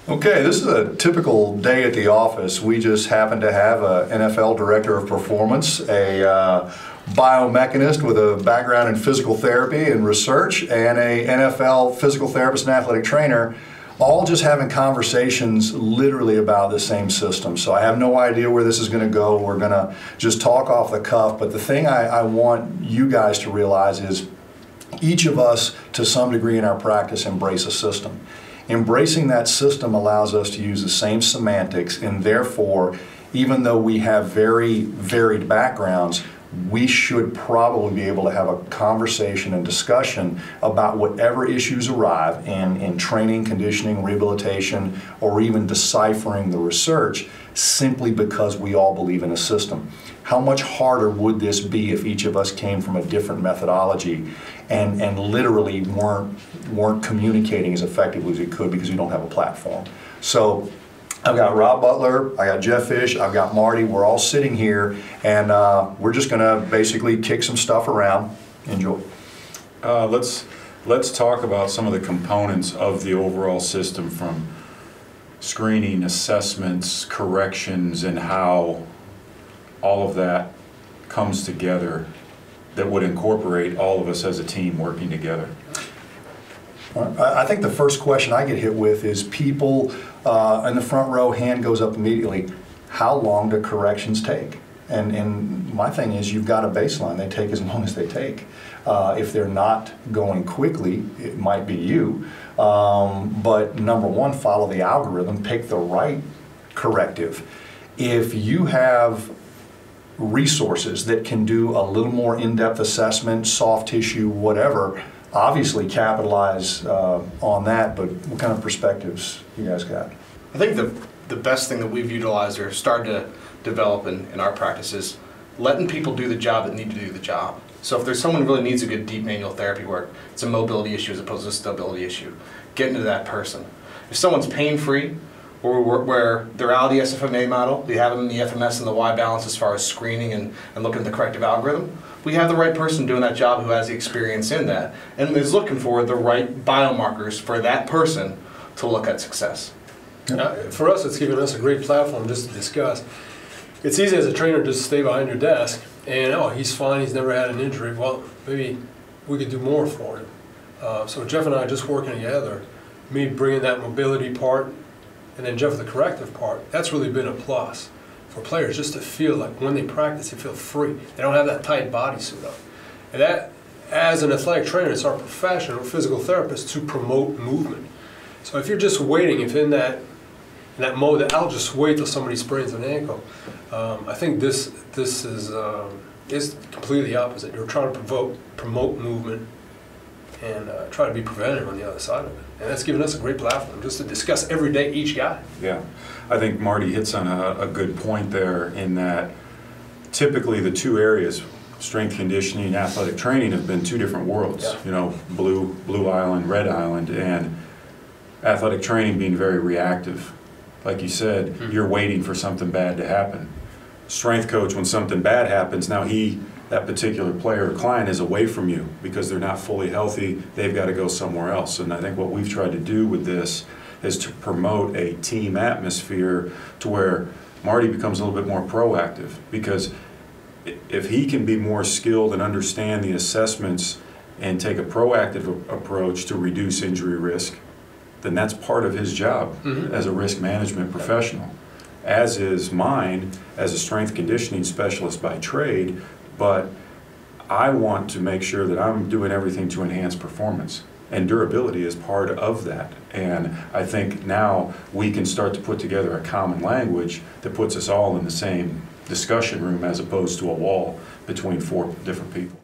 Okay, this is a typical day at the office. We just happen to have an NFL director of performance, a biomechanist with a background in physical therapy and research, and a NFL physical therapist and athletic trainer, all just having conversations literally about the same system. So I have no idea where this is going to go. We're going to just talk off the cuff. But the thing I want you guys to realize is each of us, to some degree in our practice, embrace a system. Embracing that system allows us to use the same semantics, and therefore, even though we have very varied backgrounds, we should probably be able to have a conversation and discussion about whatever issues arrive in training, conditioning, rehabilitation, or even deciphering the research, simply because we all believe in a system. How much harder would this be if each of us came from a different methodology and literally weren't communicating as effectively as we could because we don't have a platform? So I've got Rob Butler, I got Jeff Fish, I've got Marty. We're all sitting here, and we're just going to basically kick some stuff around. Enjoy. Let's talk about some of the components of the overall system, from screening, assessments, corrections, and how all of that comes together that would incorporate all of us as a team working together. I think the first question I get hit with is people in the front row, hand goes up immediately, how long do corrections take? And my thing is, you've got a baseline. They take as long as they take. If they're not going quickly, it might be you. But number one, follow the algorithm, pick the right corrective. If you have resources that can do a little more in-depth assessment, soft tissue, whatever, obviously capitalize on that. But what kind of perspectives you guys got? I think the best thing that we've utilized or started to develop in our practice is letting people do the job that need to do the job. So if there's someone who really needs a good deep manual therapy work, it's a mobility issue as opposed to a stability issue, get into that person. If someone's pain-free, or where they're out of the SFMA model, we have them in the FMS and the Y balance as far as screening and looking at the corrective algorithm, we have the right person doing that job who has the experience in that and is looking for the right biomarkers for that person to look at success. For us, it's given us a great platform just to discuss. It's easy as a trainer just to stay behind your desk and, oh, he's fine, he's never had an injury. Well, maybe we could do more for him. So Jeff and I just working together, me bringing that mobility part, and then Jeff, the corrective part, that's really been a plus for players, just to feel like when they practice, they feel free. They don't have that tight bodysuit on. And that, as an athletic trainer, it's our profession, or physical therapist, to promote movement. So if you're just waiting, if in that mode that I'll just wait till somebody sprains an ankle, I think this is completely opposite. You're trying to promote movement and try to be preventive on the other side of it. And that's given us a great platform just to discuss every day each guy. Yeah, I think Marty hits on a good point there, in that typically the two areas, strength conditioning and athletic training, have been two different worlds. Yeah. You know, blue island, red island, and athletic training being very reactive. Like you said, you're waiting for something bad to happen. Strength coach, when something bad happens, now that particular player or client is away from you because they're not fully healthy, they've got to go somewhere else. And I think what we've tried to do with this is to promote a team atmosphere to where Marty becomes a little bit more proactive, because if he can be more skilled and understand the assessments and take a proactive approach to reduce injury risk, then that's part of his job as a risk management professional, as is mine as a strength conditioning specialist by trade. But I want to make sure that I'm doing everything to enhance performance, and durability is part of that. And I think now we can start to put together a common language that puts us all in the same discussion room, as opposed to a wall between four different people.